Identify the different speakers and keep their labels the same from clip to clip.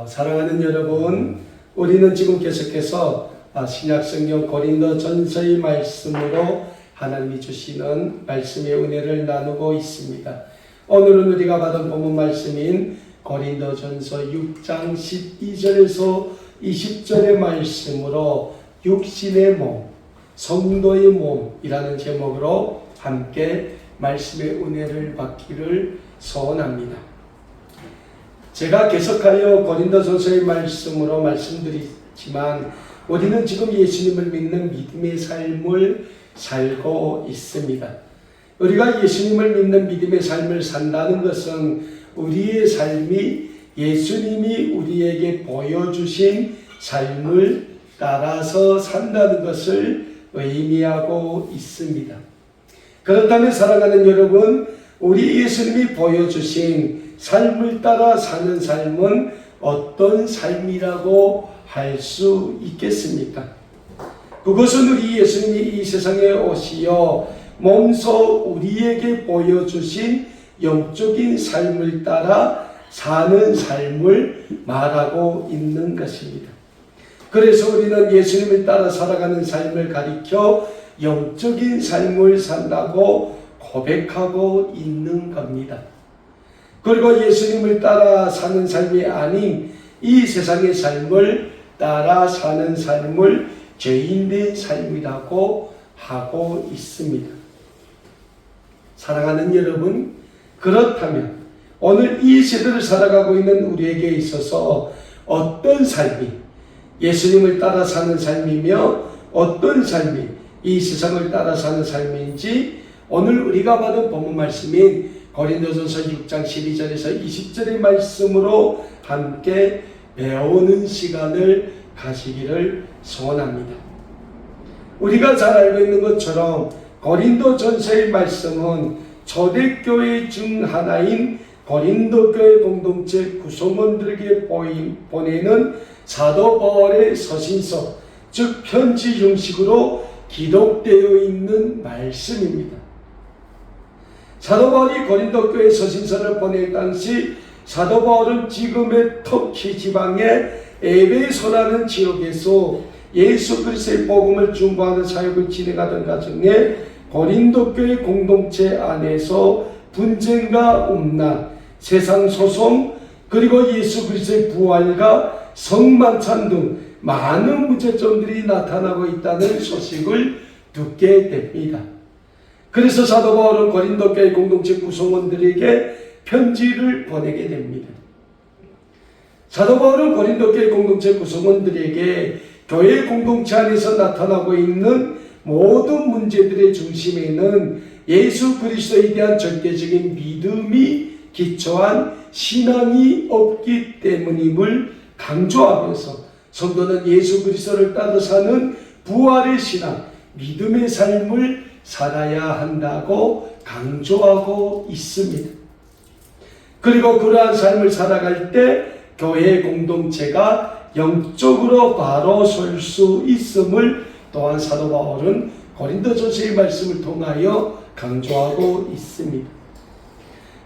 Speaker 1: 사랑하는 여러분, 우리는 지금 계속해서 신약성경 고린도전서의 말씀으로 하나님이 주시는 말씀의 은혜를 나누고 있습니다. 오늘은 우리가 받은 본문 말씀인 고린도전서 6장 12절에서 20절의 말씀으로 육신의 몸, 성도의 몸이라는 제목으로 함께 말씀의 은혜를 받기를 소원합니다. 제가 계속하여 고린도전서의 말씀으로 말씀드리지만 우리는 지금 예수님을 믿는 믿음의 삶을 살고 있습니다. 우리가 예수님을 믿는 믿음의 삶을 산다는 것은 우리의 삶이 예수님이 우리에게 보여주신 삶을 따라서 산다는 것을 의미하고 있습니다. 그렇다면 사랑하는 여러분, 우리 예수님이 보여주신 삶을 따라 사는 삶은 어떤 삶이라고 할 수 있겠습니까? 그것은 우리 예수님이 이 세상에 오시어 몸소 우리에게 보여주신 영적인 삶을 따라 사는 삶을 말하고 있는 것입니다. 그래서 우리는 예수님을 따라 살아가는 삶을 가리켜 영적인 삶을 산다고 고백하고 있는 겁니다. 그리고 예수님을 따라 사는 삶이 아닌 이 세상의 삶을 따라 사는 삶을 죄인된 삶이라고 하고 있습니다. 사랑하는 여러분, 그렇다면 오늘 이 세대를 살아가고 있는 우리에게 있어서 어떤 삶이 예수님을 따라 사는 삶이며 어떤 삶이 이 세상을 따라 사는 삶인지 오늘 우리가 받은 본문 말씀인 고린도전서 6장 12절에서 20절의 말씀으로 함께 배우는 시간을 가시기를 소원합니다. 우리가 잘 알고 있는 것처럼 고린도전서의 말씀은 초대교회 중 하나인 고린도교회 공동체 구성원들에게 보내는 사도 바울의 서신서, 즉 편지 형식으로 기록되어 있는 말씀입니다. 사도 바울이 고린도 교회 서신서를 보낼 당시 사도 바울은 지금의 터키 지방의 에베소라는 지역에서 예수 그리스도의 복음을 중보하는 사역을 진행하던 과정에 고린도 교회 공동체 안에서 분쟁과 음란, 세상 소송, 그리고 예수 그리스도의 부활과 성만찬 등 많은 문제점들이 나타나고 있다는 소식을 듣게 됩니다. 그래서 사도 바울은 고린도 교회 공동체 구성원들에게 편지를 보내게 됩니다. 사도 바울은 고린도 교회 공동체 구성원들에게 교회 공동체 안에서 나타나고 있는 모든 문제들의 중심에는 예수 그리스도에 대한 절대적인 믿음이 기초한 신앙이 없기 때문임을 강조하면서 성도는 예수 그리스도를 따라 사는 부활의 신앙, 믿음의 삶을 살아야 한다고 강조하고 있습니다. 그리고 그러한 삶을 살아갈 때 교회 공동체가 영적으로 바로 설 수 있음을 또한 사도 바울은 고린도전서의 말씀을 통하여 강조하고 있습니다.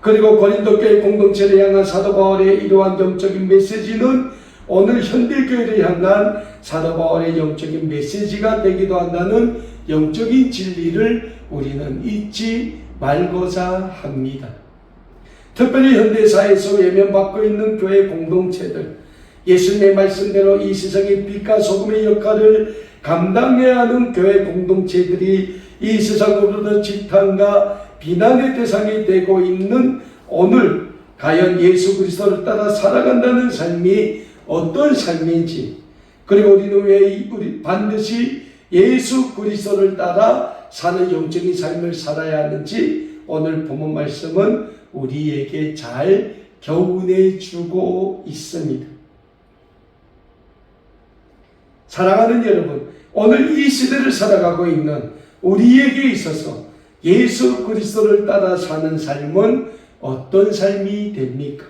Speaker 1: 그리고 고린도 교회 공동체를 향한 사도 바울의 이러한 영적인 메시지는 오늘 현대교회를 향한 사도 바울의 영적인 메시지가 되기도 한다는 영적인 진리를 우리는 잊지 말고자 합니다. 특별히 현대사회에서 외면받고 있는 교회 공동체들, 예수님의 말씀대로 이 세상의 빛과 소금의 역할을 감당해야 하는 교회 공동체들이 이 세상으로부터 지탄과 비난의 대상이 되고 있는 오늘 과연 예수 그리스도를 따라 살아간다는 삶이 어떤 삶인지, 그리고 우리는 왜 반드시 예수 그리스도를 따라 사는 영적인 삶을 살아야 하는지 오늘 본문 말씀은 우리에게 잘 교훈해 주고 있습니다. 사랑하는 여러분, 오늘 이 시대를 살아가고 있는 우리에게 있어서 예수 그리스도를 따라 사는 삶은 어떤 삶이 됩니까?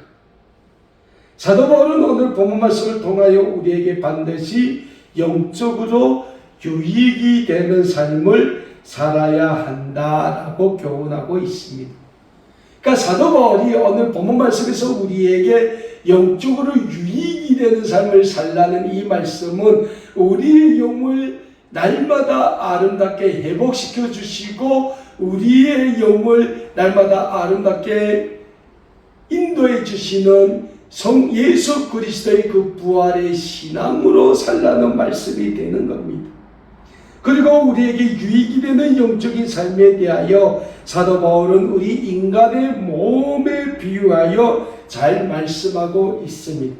Speaker 1: 사도 바울은 오늘 본문 말씀을 통하여 우리에게 반드시 영적으로 유익이 되는 삶을 살아야 한다라고 교훈하고 있습니다. 그러니까 사도 바울이 오늘 본문 말씀에서 우리에게 영적으로 유익이 되는 삶을 살라는 이 말씀은 우리의 영을 날마다 아름답게 회복시켜 주시고 우리의 영을 날마다 아름답게 인도해 주시는 성 예수 그리스도의 그 부활의 신앙으로 살라는 말씀이 되는 겁니다. 그리고 우리에게 유익이 되는 영적인 삶에 대하여 사도 바울은 우리 인간의 몸에 비유하여 잘 말씀하고 있습니다.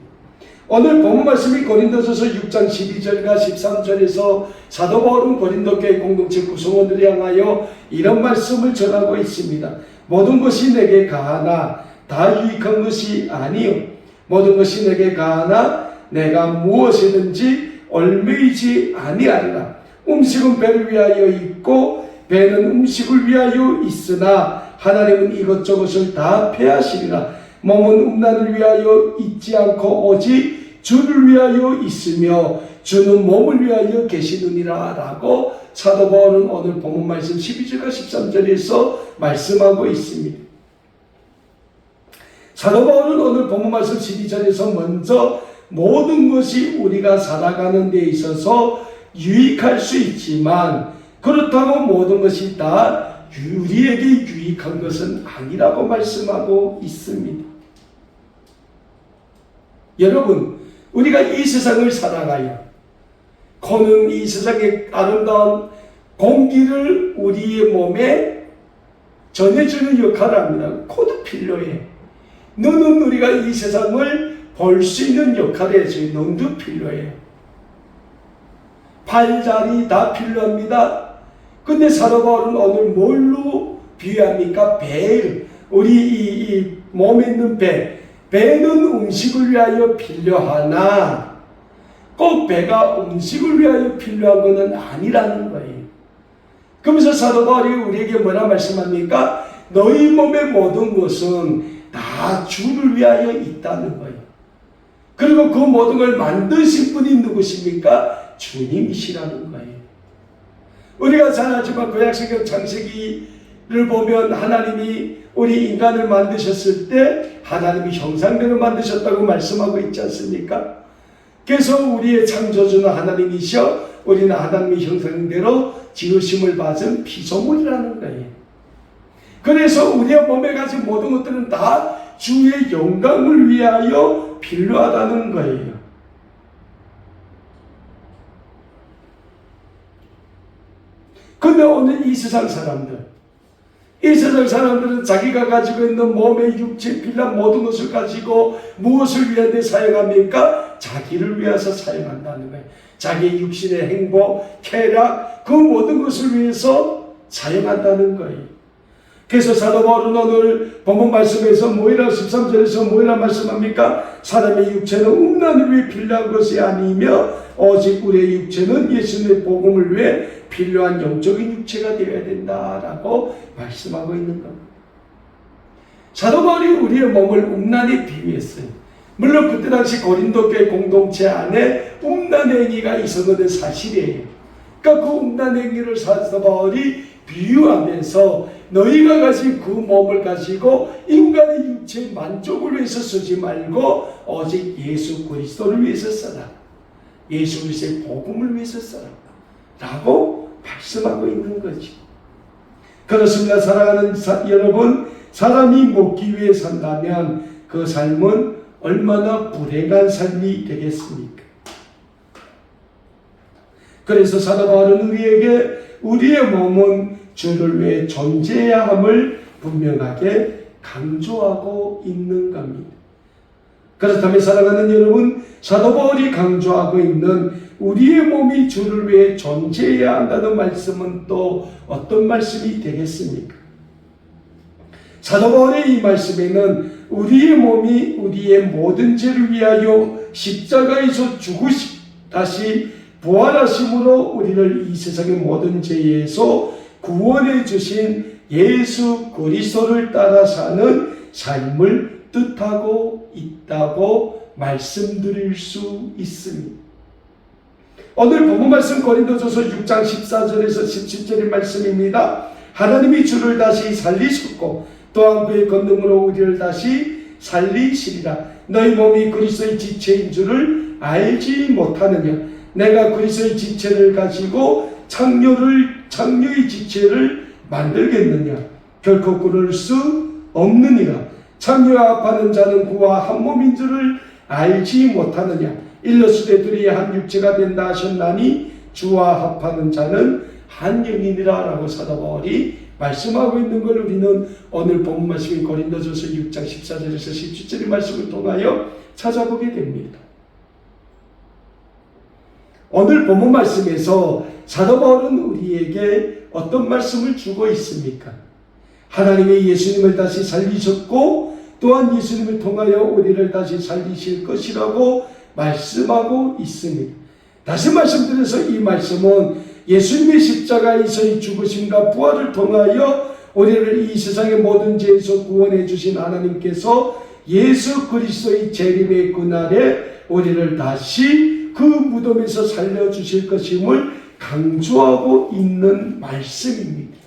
Speaker 1: 오늘 본문 말씀이 고린도전서 6장 12절과 13절에서 사도 바울은 고린도 교회 공동체 구성원들을 향하여 이런 말씀을 전하고 있습니다. 모든 것이 내게 가하나 다 유익한 것이 아니요 모든 것이 내게 가하나 내가 무엇이든지 얽매이지 아니하리라. 음식은 배를 위하여 있고 배는 음식을 위하여 있으나 하나님은 이것저것을 다 폐하시리라. 몸은 음란을 위하여 있지 않고 오직 주를 위하여 있으며 주는 몸을 위하여 계시느니라 라고 사도 바울은 오늘 본문 말씀 12절과 13절에서 말씀하고 있습니다. 사도 바울은 오늘 본문 말씀 12절에서 먼저 모든 것이 우리가 살아가는 데 있어서 유익할 수 있지만 그렇다고 모든 것이 다 우리에게 유익한 것은 아니라고 말씀하고 있습니다. 여러분, 우리가 이 세상을 살아가요. 코는 이 세상의 아름다운 공기를 우리의 몸에 전해주는 역할을 합니다. 코도 필요해. 눈은 우리가 이 세상을 볼 수 있는 역할을 해줘요. 눈도 필요해요. 팔다리 다 필요합니다. 근데 사도 바울은 오늘 뭘로 비유합니까? 배를. 우리 이 몸에 있는 배는 음식을 위하여 필요하나 꼭 배가 음식을 위하여 필요한 것은 아니라는 거예요. 그러면서 사도 바울이 우리에게 뭐라 말씀합니까? 너희 몸의 모든 것은 다 주를 위하여 있다는 거예요. 그리고 그 모든 걸 만드신 분이 누구십니까? 주님이시라는 거예요. 우리가 잘 알지만 구약성경 창세기를 보면 하나님이 우리 인간을 만드셨을 때 하나님이 형상대로 만드셨다고 말씀하고 있지 않습니까? 그래서 우리의 창조주는 하나님이셔 우리는 하나님의 형상대로 지으심을 받은 피조물이라는 거예요. 그래서 우리의 몸에 가진 모든 것들은 다 주의 영광을 위하여 필요하다는 거예요. 근데 오늘 이 세상 사람들은 자기가 가지고 있는 몸의 육체, 필요한 모든 것을 가지고 무엇을 위해 사용합니까? 자기를 위해서 사용한다는 거예요. 자기의 육신의 행복, 쾌락, 그 모든 것을 위해서 사용한다는 거예요. 그래서 사도 바울은 오늘 본문 말씀에서 뭐이라 13절에서 뭐이라 말씀합니까? 사람의 육체는 음란을 위해 필요한 것이 아니며 오직 우리의 육체는 예수님의 복음을 위해 필요한 영적인 육체가 되어야 된다라고 말씀하고 있는 겁니다. 사도 바울이 우리의 몸을 음란에 비유했어요. 물론 그때 당시 고린도 교회 공동체 안에 음란 행위가 있었는 건 사실이에요. 그러니까 그 음란 행위를 사도 바울이 비유하면서 너희가 가진 그 몸을 가지고 인간의 육체의 만족을 위해서 쓰지 말고 오직 예수 그리스도를 위해서 써라. 예수 그리스도의 복음을 위해서 써라. 라고 말씀하고 있는 거지. 그렇습니다. 사랑하는 여러분, 사람이 먹기 위해 산다면 그 삶은 얼마나 불행한 삶이 되겠습니까? 그래서 사도 바울은 우리에게 우리의 몸은 주를 위해 존재해야 함을 분명하게 강조하고 있는 겁니다. 그렇다면 사랑하는 여러분, 사도 바울이 강조하고 있는 우리의 몸이 주를 위해 존재해야 한다는 말씀은 또 어떤 말씀이 되겠습니까? 사도 바울의 이 말씀에는 우리의 몸이 우리의 모든 죄를 위하여 십자가에서 다시 부활하심으로 우리를 이 세상의 모든 죄에서 구원해 주신 예수 그리스도를 따라 사는 삶을 뜻하고 있다고 말씀드릴 수 있습니다. 오늘 본문 말씀 고린도전서 6장 14절에서 17절의 말씀입니다. 하나님이 주를 다시 살리셨고 또한 그의 권능으로 우리를 다시 살리시리라. 너희 몸이 그리스도의 지체인 줄을 알지 못하느냐. 내가 그리스도의 지체를 가지고 창녀의 지체를 만들겠느냐. 결코 그럴 수 없느니라. 창녀와 합하는 자는 그와 한 몸인 줄을 알지 못하느냐. 일러스되 둘이 한 육체가 된다 하셨나니 주와 합하는 자는 한 영이니라 라고 사도 바울이 말씀하고 있는 걸 우리는 오늘 본문 말씀인 고린도전서 6장 14절에서 17절의 말씀을 통하여 찾아보게 됩니다. 오늘 본문 말씀에서 사도 바울은 우리에게 어떤 말씀을 주고 있습니까? 하나님이 예수님을 다시 살리셨고 또한 예수님을 통하여 우리를 다시 살리실 것이라고 말씀하고 있습니다. 다시 말씀드려서 이 말씀은 예수님의 십자가에서의 죽으심과 부활을 통하여 우리를 이 세상의 모든 죄에서 구원해 주신 하나님께서 예수 그리스도의 재림의 그날에 우리를 다시 그 무덤에서 살려주실 것임을 강조하고 있는 말씀입니다.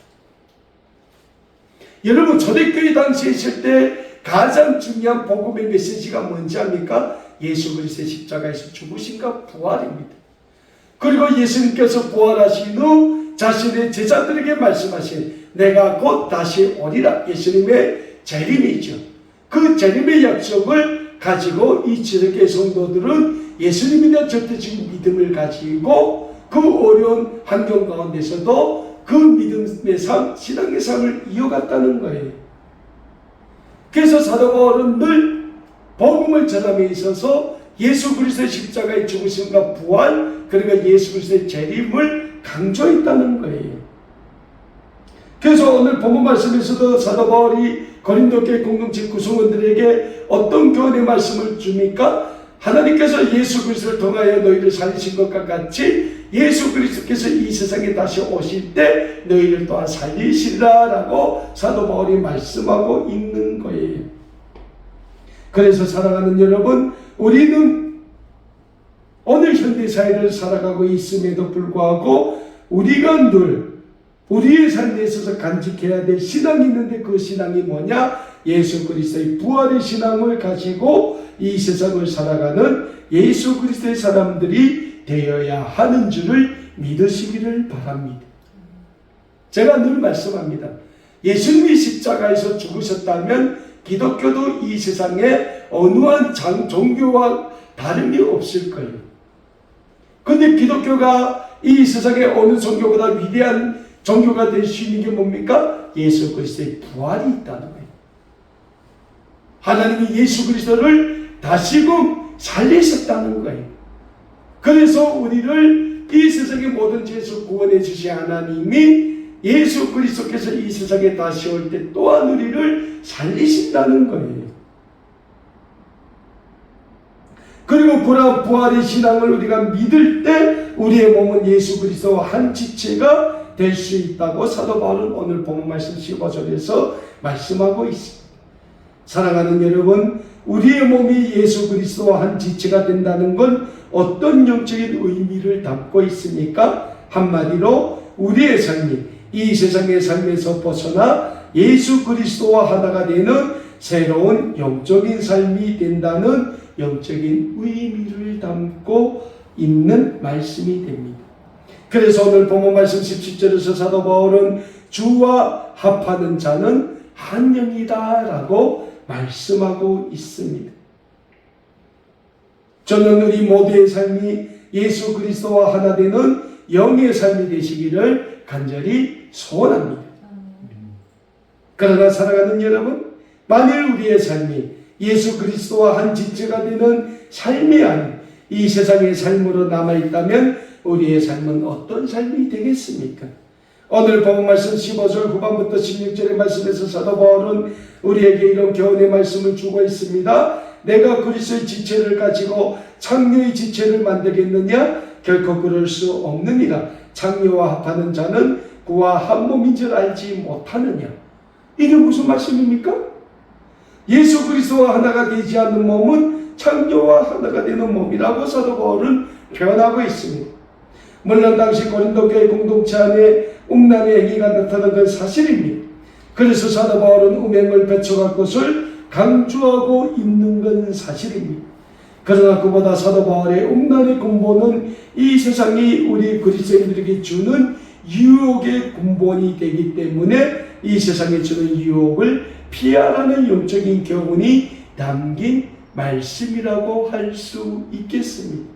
Speaker 1: 여러분, 초대교회 당시에 있을 때 가장 중요한 복음의 메시지가 뭔지 압니까? 예수 그리스도의 십자가에서 죽으심과 부활입니다. 그리고 예수님께서 부활하신 후 자신의 제자들에게 말씀하신 내가 곧 다시 오리라. 예수님의 재림이죠. 그 재림의 약속을 가지고 이 지역의 성도들은 예수님에 대한 절대적인 믿음을 가지고 그 어려운 환경 가운데서도 그 믿음의 삶, 신앙의 삶을 이어갔다는 거예요. 그래서 사도 바울은 늘 복음을 전함에 있어서 예수 그리스도의 십자가의 죽으심과 부활, 그리고 예수 그리스도의 재림을 강조했다는 거예요. 그래서 오늘 본문 말씀에서도 사도 바울이 고린도교회 공동체 구성원들에게 어떤 교훈의 말씀을 줍니까? 하나님께서 예수 그리스도를 통하여 너희를 살리신 것과 같이 예수 그리스도께서 이 세상에 다시 오실 때 너희를 또한 살리시리라 라고 사도 바울이 말씀하고 있는 거예요. 그래서 사랑하는 여러분, 우리는 오늘 현대사회를 살아가고 있음에도 불구하고 우리가 늘 우리의 삶에 있어서 간직해야 될 신앙이 있는데 그 신앙이 뭐냐? 예수 그리스도의 부활의 신앙을 가지고 이 세상을 살아가는 예수 그리스도의 사람들이 되어야 하는 줄을 믿으시기를 바랍니다. 제가 늘 말씀합니다. 예수님이 십자가에서 죽으셨다면 기독교도 이 세상에 어느 한 종교와 다름이 없을 거예요. 그런데 기독교가 이 세상에 어느 종교보다 위대한 종교가 될 수 있는 게 뭡니까? 예수 그리스도의 부활이 있다는 거예요. 하나님이 예수 그리스도를 다시금 살리셨다는 거예요. 그래서 우리를 이 세상의 모든 죄에서 구원해 주신 하나님이 예수 그리스도께서 이 세상에 다시 올 때 또한 우리를 살리신다는 거예요. 그리고 그러한 부활의 신앙을 우리가 믿을 때 우리의 몸은 예수 그리스도와 한 지체가 될 수 있다고 사도 바울은 오늘 본문 말씀 15절에서 말씀하고 있습니다. 사랑하는 여러분, 우리의 몸이 예수 그리스도와 한 지체가 된다는 건 어떤 영적인 의미를 담고 있습니까? 한마디로 우리의 삶이 이 세상의 삶에서 벗어나 예수 그리스도와 하나가 되는 새로운 영적인 삶이 된다는 영적인 의미를 담고 있는 말씀이 됩니다. 그래서 오늘 본문 말씀 17절에서 사도 바울은 주와 합하는 자는 한 영이다 라고 말씀하고 있습니다. 저는 우리 모두의 삶이 예수 그리스도와 하나 되는 영의 삶이 되시기를 간절히 소원합니다. 그러나 사랑하는 여러분, 만일 우리의 삶이 예수 그리스도와 한 지체가 되는 삶이 아닌 이 세상의 삶으로 남아있다면 우리의 삶은 어떤 삶이 되겠습니까? 오늘 본문 말씀 15절 후반부터 16절의 말씀에서 사도 바울은 우리에게 이런 교훈의 말씀을 주고 있습니다. 내가 그리스도의 지체를 가지고 창녀의 지체를 만들겠느냐? 결코 그럴 수 없느니라. 창녀와 합하는 자는 그와 한 몸인 줄 알지 못하느냐? 이게 무슨 말씀입니까? 예수 그리스도와 하나가 되지 않는 몸은 창녀와 하나가 되는 몸이라고 사도 바울은 표현하고 있습니다. 물론 당시 고린도교회 공동체 안에 음란의 행위가 나타난 건 사실입니다. 그래서 사도 바울은 음행을 배척할 것을 강조하고 있는 건 사실입니다. 그러나 그보다 사도 바울의 음란의 근본은 이 세상이 우리 그리스도인들에게 주는 유혹의 근본이 되기 때문에 이 세상에 주는 유혹을 피하라는 영적인 교훈이 담긴 말씀이라고 할 수 있겠습니다.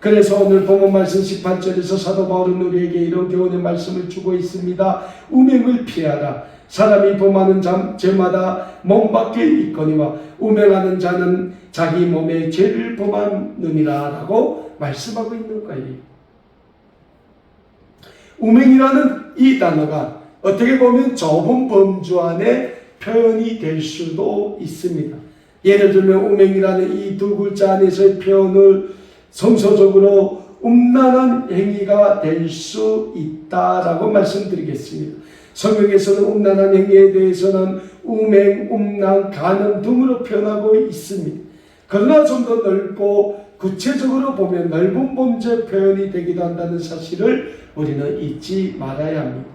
Speaker 1: 그래서 오늘 본문 말씀 18절에서 사도 바울은 우리에게 이런 교훈의 말씀을 주고 있습니다. 음행을 피하라. 사람이 범하는 죄마다 몸 밖에 있거니와 음행하는 자는 자기 몸에 죄를 범하느니라 라고 말씀하고 있는 거예요. 음행이라는 이 단어가 어떻게 보면 좁은 범주 안에 표현이 될 수도 있습니다. 예를 들면 음행이라는 이 두 글자 안에서의 표현을 성서적으로 음란한 행위가 될 수 있다라고 말씀드리겠습니다. 성경에서는 음란한 행위에 대해서는 음행, 음란, 간음 등으로 표현하고 있습니다. 그러나 좀 더 넓고 구체적으로 보면 넓은 범죄 표현이 되기도 한다는 사실을 우리는 잊지 말아야 합니다.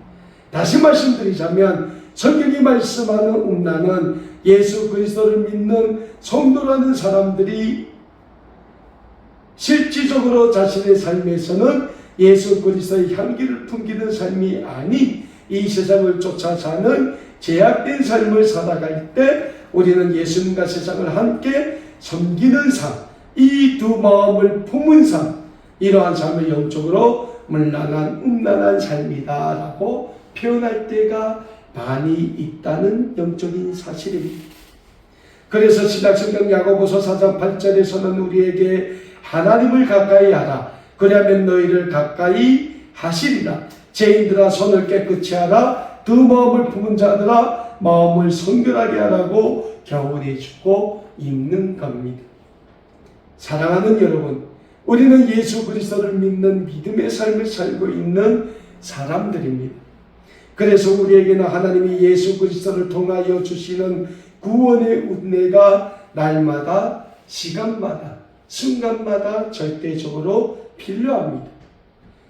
Speaker 1: 다시 말씀드리자면 성경이 말씀하는 음란은 예수 그리스도를 믿는 성도라는 사람들이 실질적으로 자신의 삶에서는 예수 그리스도의 향기를 풍기는 삶이 아닌 이 세상을 쫓아 사는 제약된 삶을 살아갈 때 우리는 예수님과 세상을 함께 섬기는 삶, 이 두 마음을 품은 삶, 이러한 삶을 영적으로 문란한 음란한 삶이다 라고 표현할 때가 많이 있다는 영적인 사실입니다. 그래서 신약성경 야고보서 4장 8절에서는 우리에게 하나님을 가까이 하라. 그리하면 너희를 가까이 하시리라. 죄인들아 손을 깨끗이 하라. 두 마음을 품은 자들아 마음을 성결하게 하라고 교훈해 주고 있는 겁니다. 사랑하는 여러분, 우리는 예수 그리스도를 믿는 믿음의 삶을 살고 있는 사람들입니다. 그래서 우리에게는 하나님이 예수 그리스도를 통하여 주시는 구원의 은혜가 날마다, 시간마다, 순간마다 절대적으로 필요합니다.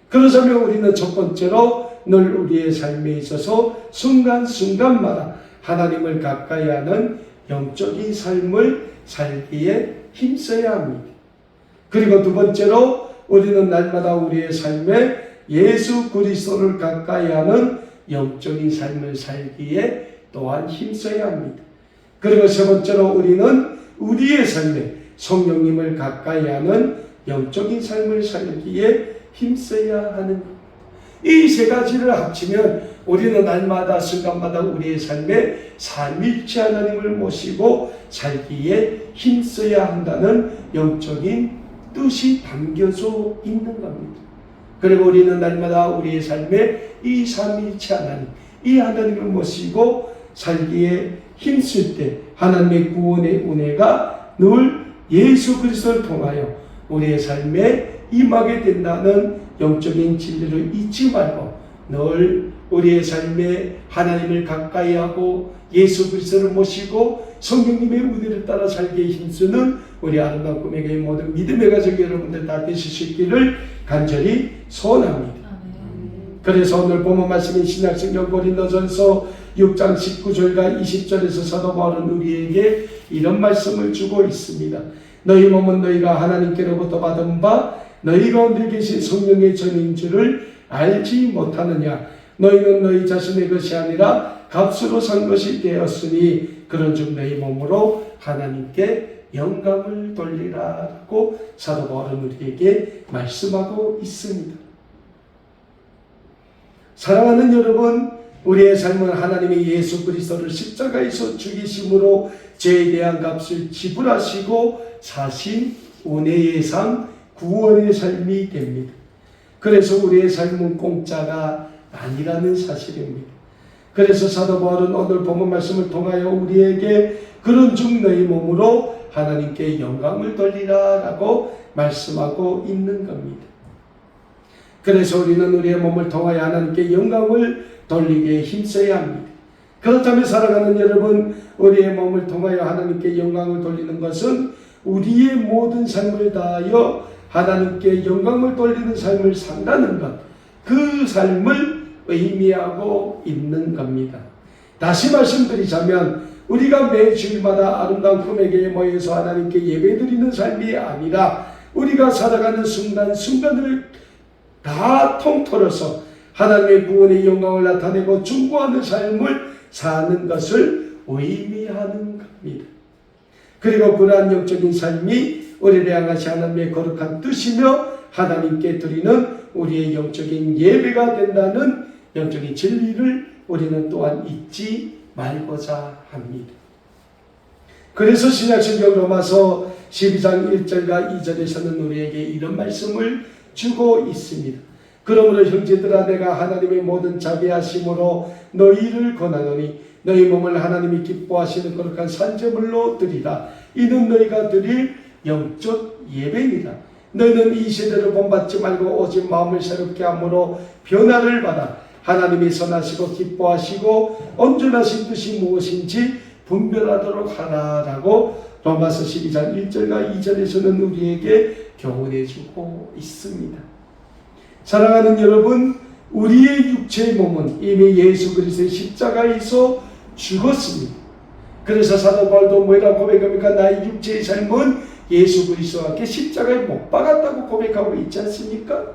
Speaker 1: 그러자면 우리는 첫 번째로 늘 우리의 삶에 있어서 순간순간마다 하나님을 가까이 하는 영적인 삶을 살기에 힘써야 합니다. 그리고 두 번째로 우리는 날마다 우리의 삶에 예수 그리스도를 가까이 하는 영적인 삶을 살기에 또한 힘써야 합니다. 그리고 세 번째로 우리는 우리의 삶에 성령님을 가까이 하는 영적인 삶을 살기에 힘써야 하는 이 세 가지를 합치면 우리는 날마다 순간마다 우리의 삶에 삼위일체 하나님을 모시고 살기에 힘써야 한다는 영적인 뜻이 담겨져 있는 겁니다. 그리고 우리는 날마다 우리의 삶에 이 삼위일체 하나님, 이 하나님을 모시고 살기에 힘쓸 때 하나님의 구원의 은혜가 늘 예수 그리스도를 통하여 우리의 삶에 임하게 된다는 영적인 진리를 잊지 말고 늘 우리의 삶에 하나님을 가까이 하고 예수 그리스도를 모시고 성령님의 은혜를 따라 살기에 힘쓰는 우리 아름다운 꿈에게 모든 믿음의 가족 여러분들 다 되실 수 있기를 간절히 소원합니다. 그래서 오늘 본문 말씀인 신약성경 고린도전서 6장 19절과 20절에서 사도 바울은 우리에게 이런 말씀을 주고 있습니다. 너희 몸은 너희가 하나님께로부터 받은 바 너희 가운데 계신 성령의 전인 줄을 알지 못하느냐. 너희는 너희 자신의 것이 아니라 값으로 산 것이 되었으니 그런즉 너희 몸으로 하나님께 영광을 돌리라고 사도 바울은 우리에게 말씀하고 있습니다. 사랑하는 여러분, 우리의 삶은 하나님의 예수 그리스도를 십자가에서 죽이심으로 죄에 대한 값을 지불하시고 사신 은혜의 상 구원의 삶이 됩니다. 그래서 우리의 삶은 공짜가 아니라는 사실입니다. 그래서 사도 바울은 오늘 본문 말씀을 통하여 우리에게 그런즉 너희 몸으로 하나님께 영광을 돌리라 라고 말씀하고 있는 겁니다. 그래서 우리는 우리의 몸을 통하여 하나님께 영광을 돌리기에 힘써야 합니다. 그렇다면 사랑하는 여러분, 우리의 몸을 통하여 하나님께 영광을 돌리는 것은 우리의 모든 삶을 다하여 하나님께 영광을 돌리는 삶을 산다는 것, 그 삶을 의미하고 있는 겁니다. 다시 말씀드리자면 우리가 매 주일마다 아름다운 꿈에게 모여서 하나님께 예배드리는 삶이 아니라 우리가 살아가는 순간순간을 다 통틀어서 하나님의 구원의 영광을 나타내고 중보하는 삶을 사는 것을 의미하는 겁니다. 그리고 그러한 영적인 삶이 우리를 향하신 하나님의 거룩한 뜻이며 하나님께 드리는 우리의 영적인 예배가 된다는 영적인 진리를 우리는 또한 잊지 말고자 합니다. 그래서 신약성경 로마서 12장 1절과 2절에서는 우리에게 이런 말씀을 주고 있습니다. 그러므로 형제들아 내가 하나님의 모든 자비하심으로 너희를 권하노니 너희 몸을 하나님이 기뻐하시는 거룩한 산제물로 드리라. 이는 너희가 드릴 영적 예배니라. 너희는 이 시대를 본받지 말고 오직 마음을 새롭게 함으로 변화를 받아 하나님이 선하시고 기뻐하시고 온전하신 뜻이 무엇인지 분별하도록 하라라고 로마서 12장 1절과 2절에서는 우리에게 교훈해 주고 있습니다. 사랑하는 여러분, 우리의 육체의 몸은 이미 예수 그리스도의 십자가에서 죽었습니다. 그래서 사도 바울도 뭐라고 고백합니까? 나의 육체의 삶은 예수 그리스도와 함께 십자가에 못 박았다고 고백하고 있지 않습니까?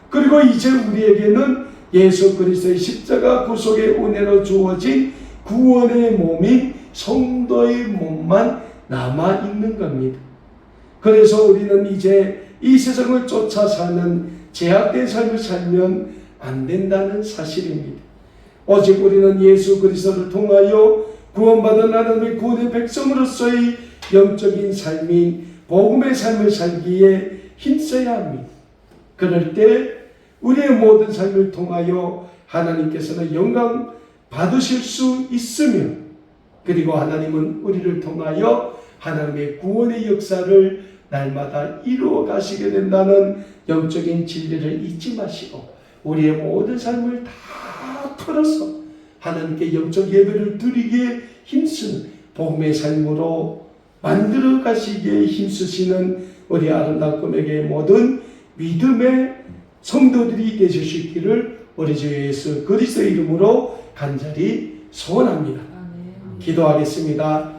Speaker 1: 그리고 이제 우리에게는 예수 그리스도의 십자가 구속의 은혜로 주어진 구원의 몸인 성도의 몸만 남아있는 겁니다. 그래서 우리는 이제 이 세상을 쫓아 사는 제약된 삶을 살면 안 된다는 사실입니다. 오직 우리는 예수 그리스도를 통하여 구원받은 하나님의 구원의 백성으로서의 영적인 삶인 복음의 삶을 살기에 힘써야 합니다. 그럴 때 우리의 모든 삶을 통하여 하나님께서는 영광 받으실 수 있으며 그리고 하나님은 우리를 통하여 하나님의 구원의 역사를 날마다 이루어 가시게 된다는 영적인 진리를 잊지 마시고 우리의 모든 삶을 다 털어서 하나님께 영적 예배를 드리기에 힘쓰는 복음의 삶으로 만들어 가시기에 힘쓰시는 우리 아름다운 꿈에게 모든 믿음의 성도들이 되실 수 있기를 우리 주 예수 그리스도의 이름으로 간절히 소원합니다. 기도하겠습니다.